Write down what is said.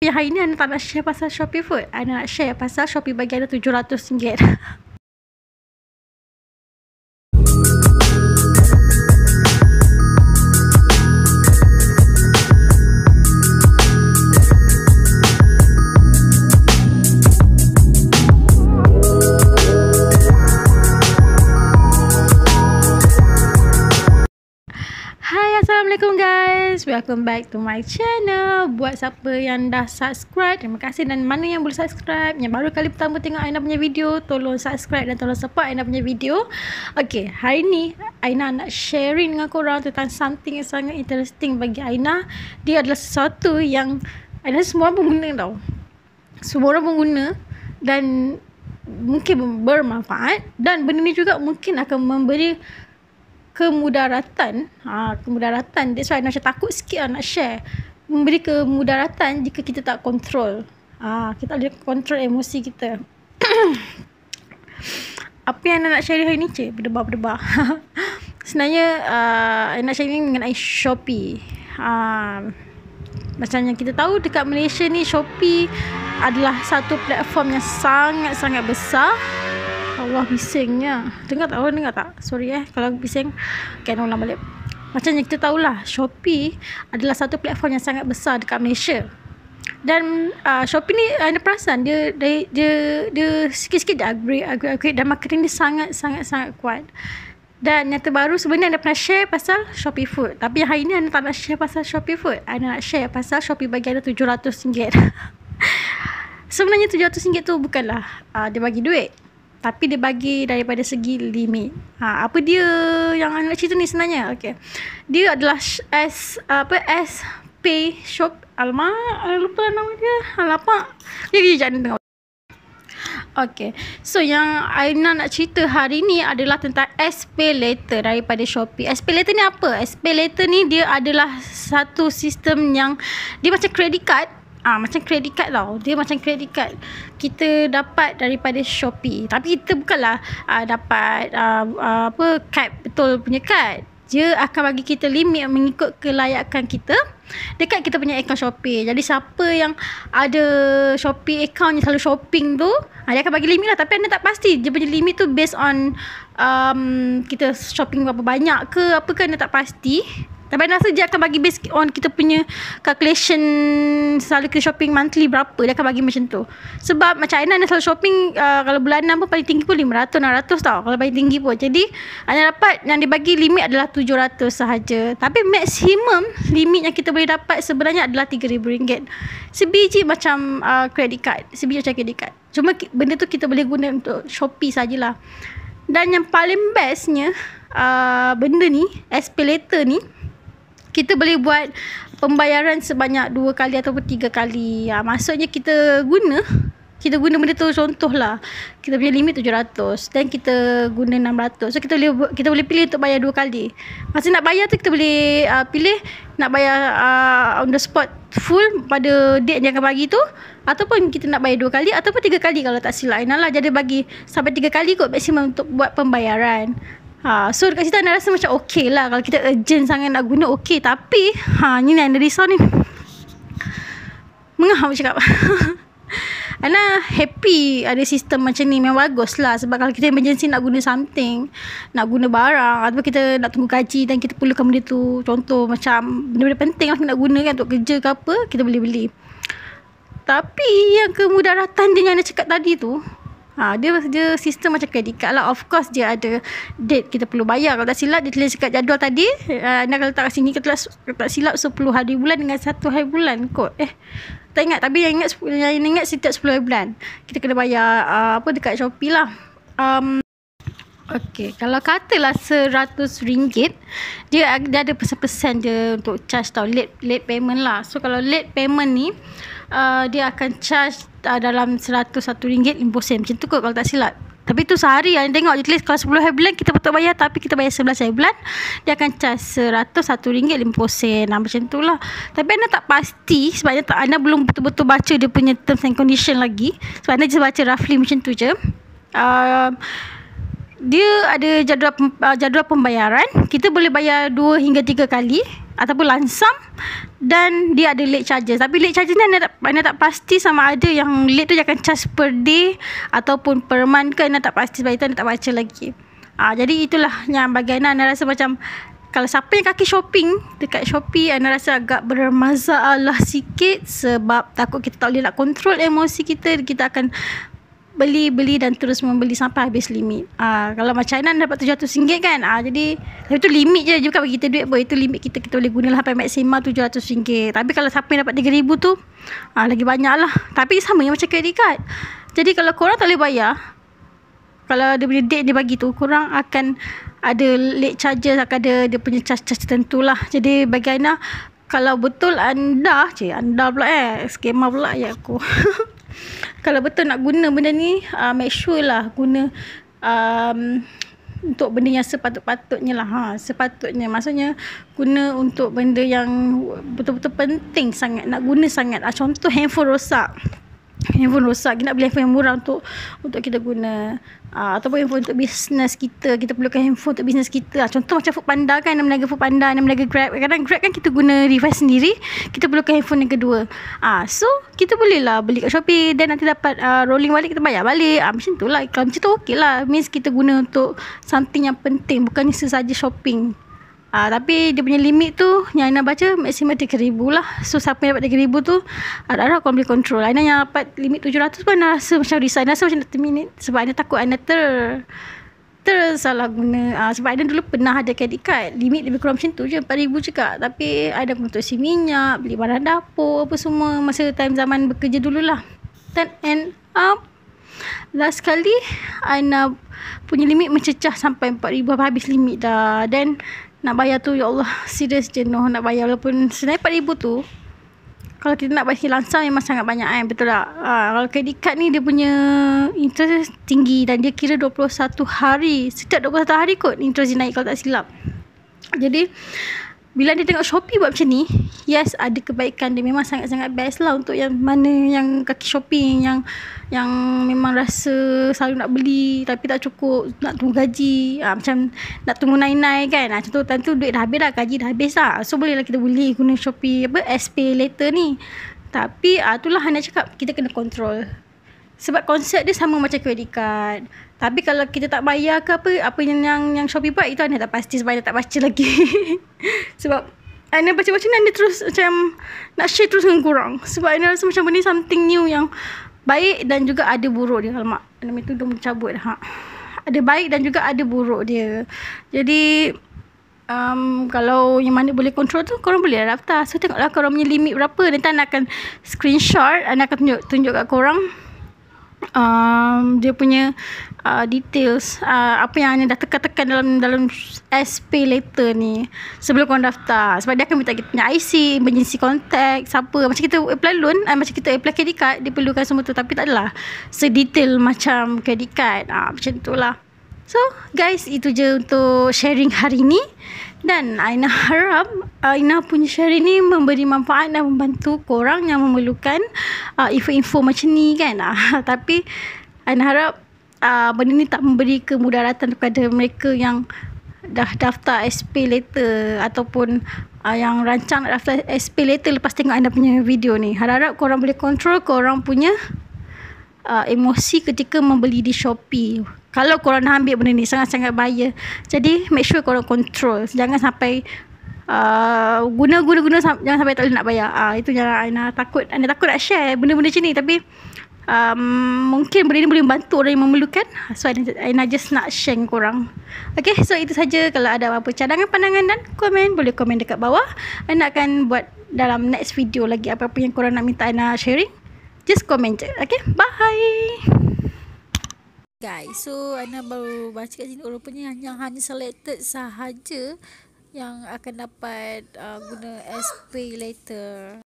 Tapi hari ni Ana tak nak share pasal Shopee Food. Ana nak share pasal Shopee bagi Ana RM700. Assalamualaikum guys, welcome back to my channel. Buat siapa yang dah subscribe, terima kasih. Dan mana yang belum subscribe, yang baru kali pertama tengok Aina punya video, tolong subscribe dan tolong support Aina punya video. Okay, hari ni Aina nak sharing dengan korang tentang something yang sangat interesting bagi Aina. Dia adalah sesuatu yang Aina semua orang pengguna tau. Semua orang pengguna dan mungkin bermanfaat. Dan benda ni juga mungkin akan memberi kemudaratan. Kemudaratan. That's why I macam takut sikit nak share. Memberi kemudaratan jika kita tak kontrol. Kita ada kontrol emosi kita. Apa yang nak share hari ni? Berdebar-berdebar. Sebenarnya nak share mengenai Shopee. Macam yang kita tahu, dekat Malaysia ni Shopee adalah satu platform yang sangat-sangat besar. Allah, bisingnya. Dengar tak? Sorry kalau bising. Okay, ulang balik. Macam yang kita tahulah, Shopee adalah satu platform yang sangat besar dekat Malaysia. Dan Shopee ni ada perasan dia sikit-sikit dia upgrade dan marketing dia sangat kuat. Dan yang terbaru sebenarnya Anda pernah share pasal Shopee Food. Tapi hari ni Anda tak nak share pasal Shopee Food. Anda nak share pasal Shopee bagi Anda RM700. Sebenarnya RM700 tu bukanlah dia bagi duit, tapi dia bagi daripada segi limit. Apa dia yang nak cerita ni sebenarnya? Okay. Dia adalah Pay Shop. Alamak, lupa nama dia. Alamak. Jangan tengok. Okay. So yang Aina nak cerita hari ni adalah tentang SPayLater daripada Shopee. SPayLater ni apa? SPayLater ni dia adalah satu sistem yang dia macam credit card. Macam credit card tau. Dia macam credit card kita dapat daripada Shopee. Tapi kita bukanlah dapat kad betul punya kad. Dia akan bagi kita limit mengikut kelayakan kita dekat kita punya akaun Shopee. Jadi siapa yang ada Shopee account yang selalu shopping tu, dia akan bagi limit lah. Tapi anda tak pasti dia punya limit tu based on kita shopping berapa banyak ke apa ke, anda tak pasti. Tapi anda rasa dia akan bagi based on kita punya calculation, selalu kita shopping monthly berapa, dia akan bagi macam tu. Sebab macam Aina selalu shopping kalau bulanan pun paling tinggi pun 500-600 tau, kalau paling tinggi pun. Jadi Aina dapat yang dia bagi limit adalah 700 sahaja. Tapi maksimum limit yang kita boleh dapat sebenarnya adalah RM3,000. Sebiji macam credit card. Sebiji macam credit card. Cuma benda tu kita boleh guna untuk Shopee sajalah. Dan yang paling bestnya benda ni, SPayLater ni, kita boleh buat pembayaran sebanyak 2 kali ataupun 3 kali. Maksudnya kita guna benda tu, contohlah kita punya limit 700 dan kita guna 600. So kita boleh pilih untuk bayar 2 kali. Masa nak bayar tu kita boleh pilih nak bayar on the spot full pada date yang akan bagi tu, ataupun kita nak bayar 2 kali ataupun 3 kali kalau tak silap. Inalah, jadi bagi sampai 3 kali kot maksimum untuk buat pembayaran. So dekat situ anda rasa macam okey lah. Kalau kita urgent sangat nak guna, okey. Tapi ni anda risau ni. Mengah aku cakap. Ana happy ada sistem macam ni. Memang bagus lah. Sebab kalau kita emergency nak guna something, nak guna barang, ataupun kita nak tunggu gaji dan kita perlukan benda tu, contoh macam benda-benda penting lah kita nak guna kan untuk kerja ke apa, kita boleh beli. Tapi yang kemudaratan dia yang anda cakap tadi tu, dia sistem macam credit card lah. Of course dia ada date kita perlu bayar. Kalau tak silap dia tulis dekat jadual tadi, anda kalau letak kat sini, kita tak silap 10 hari bulan dengan 1 hari bulan kot. Tak ingat. Tapi yang ingat setiap 10 hari bulan kita kena bayar dekat Shopee lah. Okay, kalau katalah RM100, dia ada persen-persen dia untuk charge tau, late payment lah. So kalau late payment ni dia akan charge dalam RM101.50 macam tu kot kalau tak silap. Tapi tu sehari yang tengok je tulis kalau 10 hari bulan kita patut bayar, tapi kita bayar 11 hari bulan, dia akan charge RM101.50 macam tu lah. Tapi anda tak pasti sebab anda belum betul-betul baca dia punya terms and condition lagi. Sebab anda just baca roughly macam tu je. Dia ada jadual pembayaran. Kita boleh bayar 2 hingga 3 kali ataupun lansam. dan dia ada late charges. Tapi late charges ni anda tak pasti sama ada yang late tu dia akan charge per day ataupun per month ke, anda tak pasti, sebab itu anda tak baca lagi. Jadi itulah yang bagian anda rasa macam, kalau siapa yang kaki shopping dekat Shopee, anda rasa agak bermasalah sikit sebab takut kita tak boleh nak kontrol emosi kita. Kita akan beli dan terus membeli sampai habis limit. Kalau macam Ainan dapat RM700 kan, jadi itu limit je, bukan bagi kita duit pun. Itu limit kita boleh guna sampai maksimal RM700. Tapi kalau siapa yang dapat RM3,000 tu, lagi banyak lah. Tapi sama yang macam credit card. Jadi kalau korang tak boleh bayar, kalau dia punya date dia bagi tu, korang akan ada late charges, akan ada dia punya charge tertentu lah. Jadi bagi Aina, kalau betul anda pula skema pula ya aku. Kalau betul nak guna benda ni, make sure lah guna untuk benda yang sepatutnya lah. Sepatutnya, maksudnya guna untuk benda yang betul-betul penting sangat, nak guna sangat. Contoh handphone rosak, kita nak beli handphone yang murah untuk kita guna, ataupun handphone untuk bisnes kita perlukan handphone untuk bisnes kita. Contoh macam Foodpanda kan, anda meniaga Foodpanda, anda meniaga Grab. Kadang Grab kan kita guna device sendiri, kita perlukan handphone yang kedua. So kita boleh lah beli kat Shopee, dan nanti dapat rolling balik, kita bayar balik. Macam tu lah. Kalau macam tu okey lah, means kita guna untuk something yang penting, bukannya sesaja shopping. Tapi dia punya limit tu yang Aina baca maksimal RM3,000 lah. So siapa yang dapat RM3,000 tu, harap korang boleh kontrol. Aina yang dapat limit RM700 pun Aina rasa macam risau. Aina rasa macam nak terminate, sebab Aina takut Aina tersalah guna. Sebab Aina dulu pernah ada credit card, limit lebih kurang macam tu je, RM4,000 juga. Tapi Aina untuk isi minyak, beli barang dapur apa semua, masa time zaman bekerja dululah. Dan end up last kali Aina punya limit mencecah sampai RM4,000, habis limit dah. Dan nak bayar tu, ya Allah, serius jenuh nak bayar. Walaupun sebenarnya RM4,000 tu, kalau kita nak bayar langsung memang sangat banyak kan, betul tak? Kalau credit card ni dia punya interest tinggi, dan dia kira 21 hari. Setiap 21 hari kot interest dia naik kalau tak silap. Jadi bila dia tengok Shopee buat macam ni, yes, ada kebaikan dia. Memang sangat-sangat best lah untuk yang mana yang kaki shopping, yang memang rasa selalu nak beli tapi tak cukup, nak tunggu gaji, macam nak tunggu naik-naik kan. Contoh tentu duit dah habis dah, gaji dah habis lah. So boleh lah kita beli guna Shopee SPay later ni. Tapi itulah Hana cakap, kita kena kontrol. Sebab konsep dia sama macam credit card. Tapi kalau kita tak bayar ke apa yang Shopee buat, itu Anda tak pasti, sebab Anda tak baca lagi. Sebab Anda baca-baca ni, Anda terus macam nak share terus dengan korang. Sebab Anda rasa macam benda something new yang baik dan juga ada buruk dia. Alamak, Anda itu dah mencabut dah. Ada baik dan juga ada buruk dia. Jadi kalau yang mana boleh kontrol tu, korang boleh daftar. So tengoklah korang punya limit berapa. Nanti Anda akan screenshot, Anda akan tunjuk kat korang dia punya details, apa yang anda dah tekan dalam SPay later ni sebelum korang daftar. Sebab dia akan minta kita punya IC, emergency contact, siapa. Macam kita apply loan, macam kita apply credit card, dia perlukan semua tu. Tapi tak adalah sedetail macam credit card. Macam tu lah. So guys, itu je untuk sharing hari ni. Dan Aina harap Aina punya sharing ni memberi manfaat dan membantu korang yang memerlukan info-info macam ni kan. Tapi Aina harap benda ni tak memberi kemudaratan kepada mereka yang dah daftar SPay later, ataupun yang rancang nak daftar SPay later lepas tengok Aina punya video ni. Harap korang boleh kontrol korang punya emosi ketika membeli di Shopee. Kalau korang nak ambil benda ni, sangat-sangat bahaya. Jadi make sure korang control. Jangan sampai guna jangan sampai tak boleh nak bayar. Itu yang Aina takut. Aina takut nak share benda-benda macam ni, tapi mungkin benda ni boleh membantu orang yang memerlukan. So Aina just nak share dengan korang. Okay, so itu saja. Kalau ada apa-apa cadangan, pandangan dan komen, boleh komen dekat bawah. Aina akan buat dalam next video lagi apa-apa yang korang nak minta Aina sharing. Just komen je. Okay, bye guys. So Aina baru baca kat sini, rupanya yang hanya selected sahaja yang akan dapat guna SPay later.